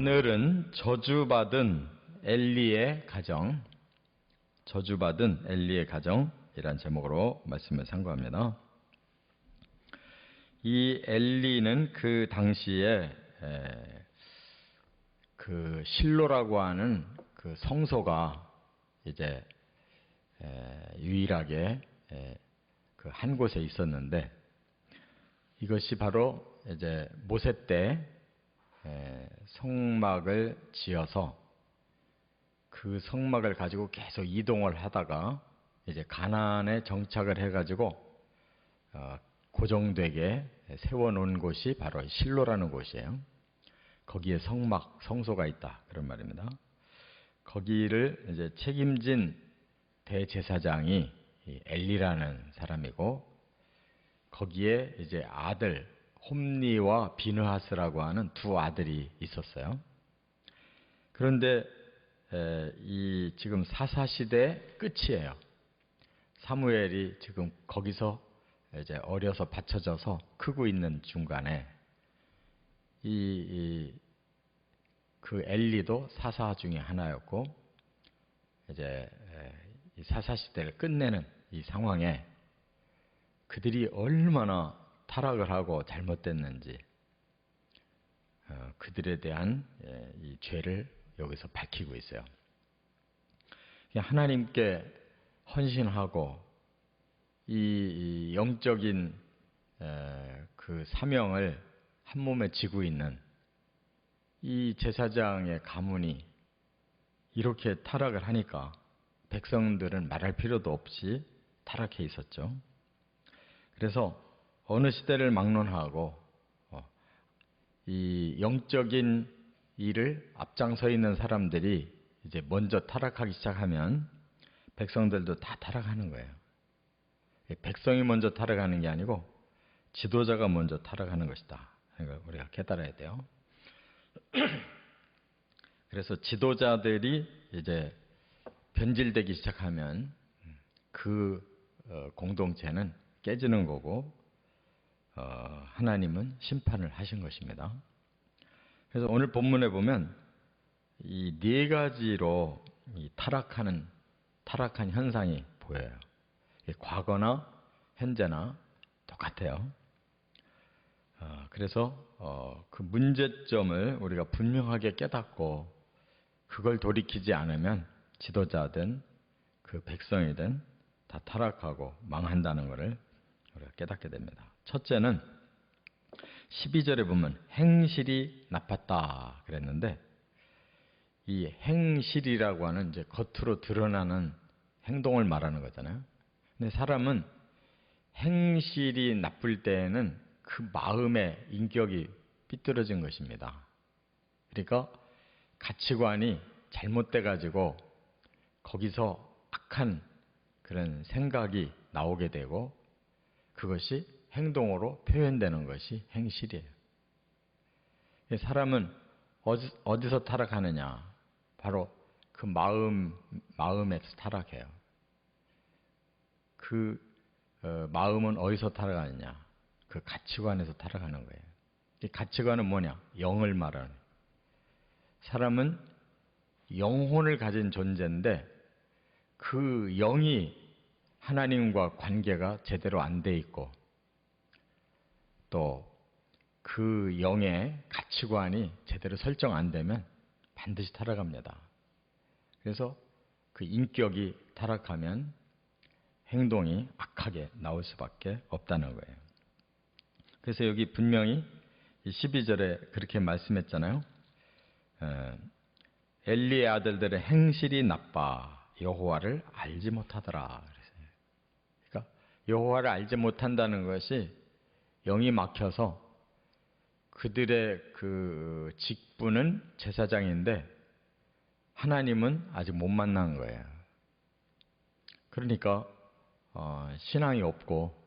오늘은 저주받은 엘리의 가정이란 제목으로 말씀을 상고합니다. 이 엘리는 그 당시에 그 실로라고 하는 그 성소가 이제 유일하게 그 한 곳에 있었는데, 이것이 바로 이제 모세 때 성막을 지어서 그 성막을 가지고 계속 이동을 하다가 이제 가나안에 정착을 해가지고 고정되게 세워놓은 곳이 바로 실로라는 곳이에요. 거기에 성소가 있다, 그런 말입니다. 거기를 이제 책임진 대제사장이 엘리라는 사람이고, 거기에 이제 아들 홈니와 비느하스라고 하는 두 아들이 있었어요. 그런데 이 지금 사사시대 끝이에요. 사무엘이 지금 거기서 이제 어려서 받쳐져서 크고 있는 중간에 그 엘리도 사사 중에 하나였고, 이제 이 사사시대를 끝내는 이 상황에 그들이 얼마나 타락을 하고 잘못됐는지 그들에 대한 이 죄를 여기서 밝히고 있어요. 하나님께 헌신하고 이 영적인 그 사명을 한 몸에 지고 있는 이 제사장의 가문이 이렇게 타락을 하니까 백성들은 말할 필요도 없이 타락해 있었죠. 그래서 어느 시대를 막론하고 이 영적인 일을 앞장서 있는 사람들이 이제 먼저 타락하기 시작하면 백성들도 다 타락하는 거예요. 백성이 먼저 타락하는 게 아니고 지도자가 먼저 타락하는 것이다. 그러니까 우리가 깨달아야 돼요. 그래서 지도자들이 이제 변질되기 시작하면 그 공동체는 깨지는 거고, 하나님은 심판을 하신 것입니다. 그래서 오늘 본문에 보면 이 네 가지로 이 타락한 현상이 보여요. 과거나 현재나 똑같아요. 그래서 그 문제점을 우리가 분명하게 깨닫고 그걸 돌이키지 않으면 지도자든 그 백성이든 다 타락하고 망한다는 것을 우리가 깨닫게 됩니다. 첫째는 12절에 보면 행실이 나빴다 그랬는데, 이 행실이라고 하는 이제 겉으로 드러나는 행동을 말하는 거잖아요. 근데 사람은 행실이 나쁠 때에는 그 마음의 인격이 삐뚤어진 것입니다. 그러니까 가치관이 잘못돼 가지고 거기서 악한 그런 생각이 나오게 되고 그것이 행동으로 표현되는 것이 행실이에요. 사람은 어디서 타락하느냐? 바로 그 마음에서 타락해요. 그 마음은 어디서 타락하느냐? 그 가치관에서 타락하는 거예요. 이 가치관은 뭐냐? 영을 말하는 거예요. 사람은 영혼을 가진 존재인데 그 영이 하나님과 관계가 제대로 안 돼 있고, 또 그 영의 가치관이 제대로 설정 안 되면 반드시 타락합니다. 그래서 그 인격이 타락하면 행동이 악하게 나올 수밖에 없다는 거예요. 그래서 여기 분명히 12절에 그렇게 말씀했잖아요. 엘리의 아들들의 행실이 나빠 여호와를 알지 못하더라. 그러니까 여호와를 알지 못한다는 것이 영이 막혀서 그들의 그 직분은 제사장인데 하나님은 아직 못 만난 거예요. 그러니까 신앙이 없고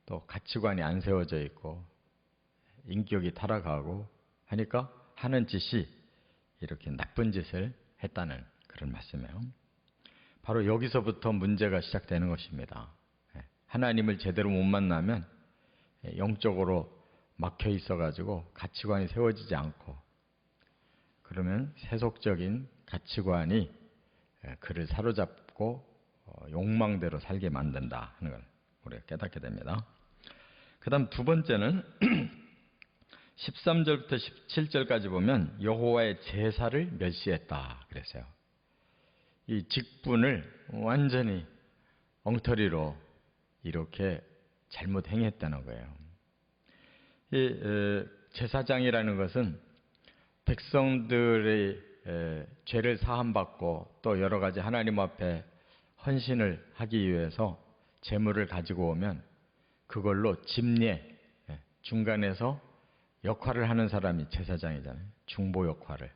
또 가치관이 안 세워져 있고 인격이 타락하고 하니까 하는 짓이 이렇게 나쁜 짓을 했다는 그런 말씀이에요. 바로 여기서부터 문제가 시작되는 것입니다. 하나님을 제대로 못 만나면 영적으로 막혀 있어가지고 가치관이 세워지지 않고 그러면 세속적인 가치관이 그를 사로잡고 욕망대로 살게 만든다 하는 걸 우리가 깨닫게 됩니다. 그 다음 두 번째는 13절부터 17절까지 보면 여호와의 제사를 멸시했다 그랬어요. 이 직분을 완전히 엉터리로 이렇게 잘못 행했다는 거예요. 이 제사장이라는 것은 백성들의 죄를 사함받고 또 여러 가지 하나님 앞에 헌신을 하기 위해서 제물을 가지고 오면 그걸로 집례, 중간에서 역할을 하는 사람이 제사장이잖아요. 중보 역할을.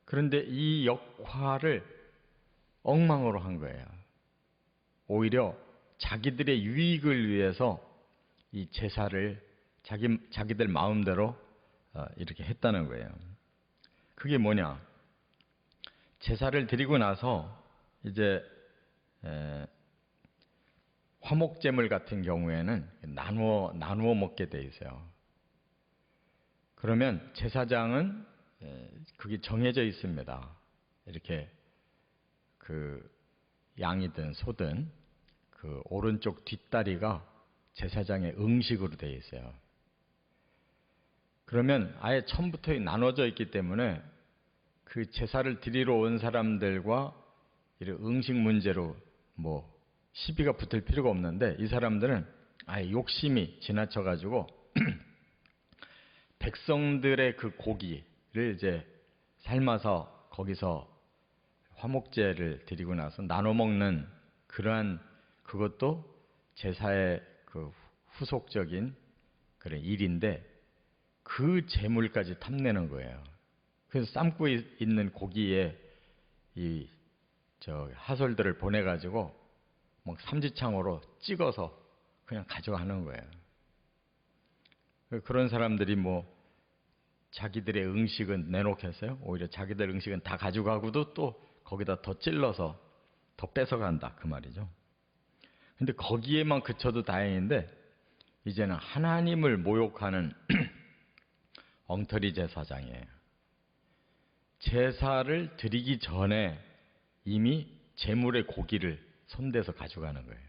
그런데 이 역할을 엉망으로 한 거예요. 오히려 자기들의 유익을 위해서 이 제사를 자기들 마음대로 이렇게 했다는 거예요. 그게 뭐냐? 제사를 드리고 나서 이제 화목제물 같은 경우에는 나누어 먹게 돼 있어요. 그러면 제사장은 그게 정해져 있습니다. 이렇게 그 양이든 소든 그 오른쪽 뒷다리가 제사장의 응식으로 되어 있어요. 그러면 아예 처음부터 나눠져 있기 때문에 그 제사를 드리러 온 사람들과 이런 응식 문제로 뭐 시비가 붙을 필요가 없는데 이 사람들은 아예 욕심이 지나쳐가지고 백성들의 그 고기를 이제 삶아서 거기서 화목제를 드리고 나서 나눠 먹는 그러한 그것도 제사의 그 후속적인 그런 일인데 그 재물까지 탐내는 거예요. 그래서 삶고 있는 고기에 이 하솔들을 보내가지고 막 삼지창으로 찍어서 그냥 가져가는 거예요. 그런 사람들이 뭐 자기들의 음식은 내놓겠어요? 오히려 자기들 음식은 다 가져가고도 또 거기다 더 찔러서 더 뺏어간다 그 말이죠. 근데 거기에만 그쳐도 다행인데 이제는 하나님을 모욕하는 엉터리 제사장이에요. 제사를 드리기 전에 이미 제물의 고기를 손대서 가져가는 거예요.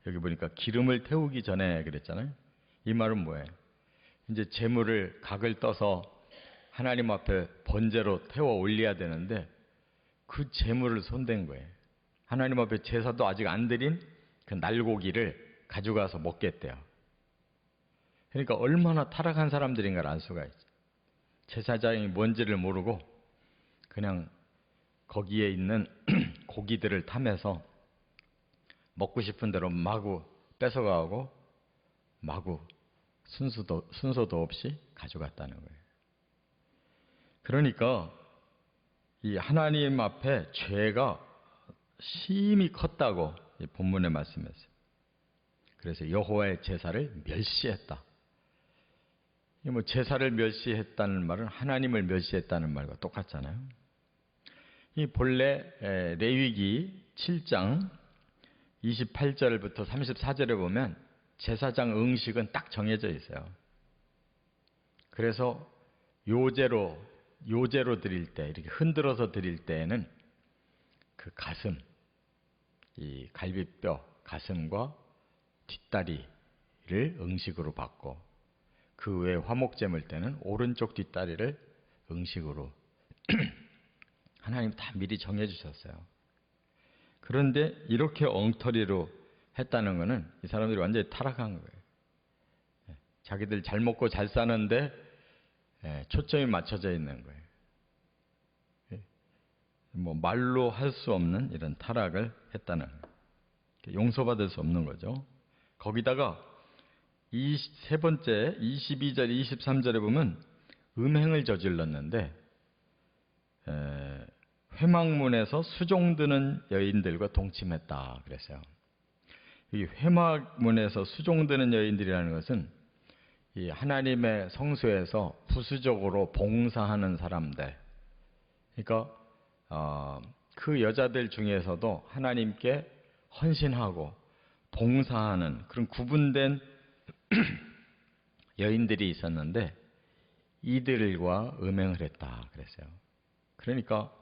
여기 보니까 기름을 태우기 전에 그랬잖아요. 이 말은 뭐예요? 이제 제물을 각을 떠서 하나님 앞에 번제로 태워 올려야 되는데 그 제물을 손댄 거예요. 하나님 앞에 제사도 아직 안 드린 그 날고기를 가져가서 먹겠대요. 그러니까 얼마나 타락한 사람들인가를 알 수가 있죠. 제사장이 뭔지를 모르고 그냥 거기에 있는 고기들을 탐해서 먹고 싶은 대로 마구 뺏어가고 마구 순서도 없이 가져갔다는 거예요. 그러니까 이 하나님 앞에 죄가 심히 컸다고 이 본문에 말씀했어요. 그래서 여호와의 제사를 멸시했다. 뭐 제사를 멸시했다는 말은 하나님을 멸시했다는 말과 똑같잖아요. 이 본래 레위기 7장 28절부터 34절에 보면 제사장 음식은 딱 정해져 있어요. 그래서 요제로 드릴 때, 이렇게 흔들어서 드릴 때에는 그 가슴, 이 갈비뼈, 가슴과 뒷다리를 음식으로 받고 그 외에 화목제물 때는 오른쪽 뒷다리를 음식으로 하나님 다 미리 정해 주셨어요. 그런데 이렇게 엉터리로 했다는 것은 이 사람들이 완전히 타락한 거예요. 자기들 잘 먹고 잘 사는데 초점이 맞춰져 있는 거예요. 뭐 말로 할 수 없는 이런 타락을 했다는 거예요. 용서받을 수 없는 거죠. 거기다가 이 세 번째 22절 23절에 보면 음행을 저질렀는데 회막문에서 수종드는 여인들과 동침했다 그랬어요. 이 회막문에서 수종드는 여인들이라는 것은 이 하나님의 성소에서 부수적으로 봉사하는 사람들, 그러니까 그 여자들 중에서도 하나님께 헌신하고 봉사하는 그런 구분된 여인들이 있었는데 이들과 음행을 했다 그랬어요. 그러니까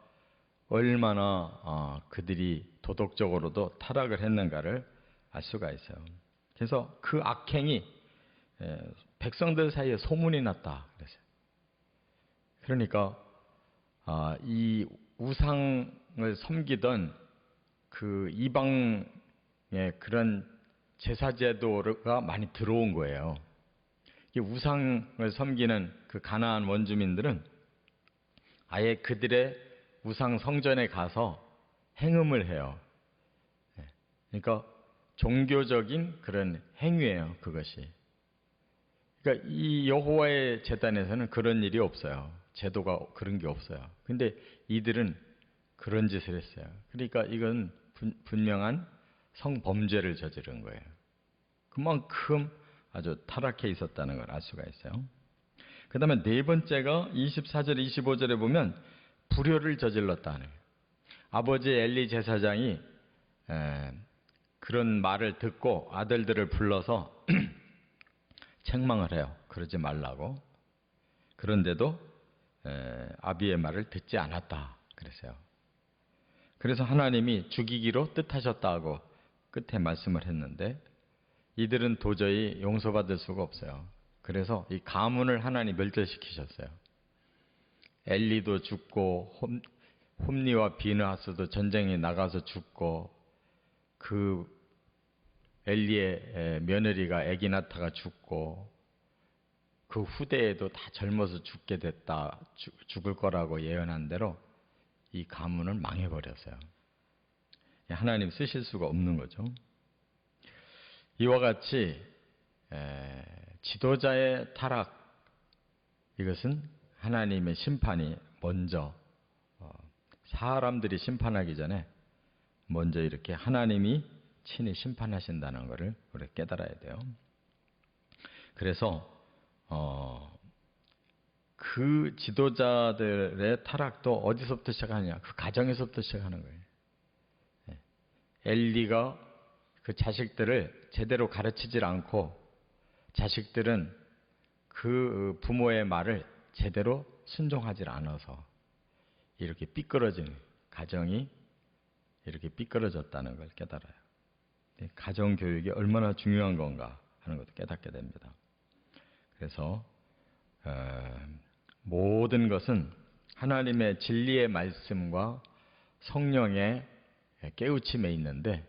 얼마나 그들이 도덕적으로도 타락을 했는가를 알 수가 있어요. 그래서 그 악행이 백성들 사이에 소문이 났다 그랬어요. 그러니까 이 우상을 섬기던 그 이방의 그런 제사제도가 많이 들어온 거예요. 이 우상을 섬기는 그 가나안 원주민들은 아예 그들의 우상 성전에 가서 행음을 해요. 그러니까 종교적인 그런 행위예요, 그것이. 그러니까 이 여호와의 제단에서는 그런 일이 없어요. 제도가 그런 게 없어요. 근데 이들은 그런 짓을 했어요. 그러니까 이건 분명한 성범죄를 저지른 거예요. 그만큼 아주 타락해 있었다는 걸 알 수가 있어요. 그 다음에 네 번째가 24절, 25절에 보면 불효를 저질렀다는 거예요. 아버지 엘리 제사장이 그런 말을 듣고 아들들을 불러서 책망을 해요. 그러지 말라고. 그런데도 아비의 말을 듣지 않았다 그랬어요. 그래서 하나님이 죽이기로 뜻하셨다고 끝에 말씀을 했는데 이들은 도저히 용서받을 수가 없어요. 그래서 이 가문을 하나님 멸절시키셨어요. 엘리도 죽고 홈니와 비느하스도 전쟁에 나가서 죽고 그 엘리의 며느리가 에기나타가 죽고 그 후대에도 다 젊어서 죽게 됐다, 죽을 거라고 예언한 대로 이 가문을 망해버렸어요. 하나님 쓰실 수가 없는 거죠. 이와 같이 지도자의 타락, 이것은 하나님의 심판이 먼저 사람들이 심판하기 전에 먼저 이렇게 하나님이 친히 심판하신다는 것을 우리가 깨달아야 돼요. 그래서 그 지도자들의 타락도 어디서부터 시작하느냐? 그 가정에서부터 시작하는 거예요. 엘리가 그 자식들을 제대로 가르치질 않고 자식들은 그 부모의 말을 제대로 순종하지 않아서 이렇게 삐뚤어진 가정이 이렇게 삐뚤어졌다는 걸 깨달아요. 가정교육이 얼마나 중요한 건가 하는 것도 깨닫게 됩니다. 그래서 모든 것은 하나님의 진리의 말씀과 성령의 깨우침에 있는데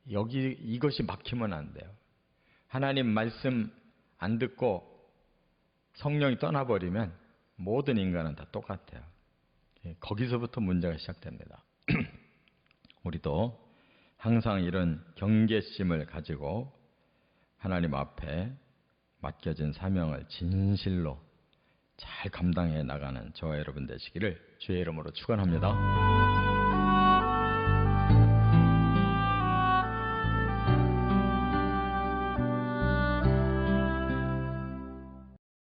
이것이 막히면 안 돼요. 하나님 말씀 안 듣고 성령이 떠나버리면 모든 인간은 다 똑같아요. 거기서부터 문제가 시작됩니다. 우리도 항상 이런 경계심을 가지고 하나님 앞에 맡겨진 사명을 진실로 잘 감당해 나가는 저와 여러분 되시기를 주의 이름으로 축원합니다.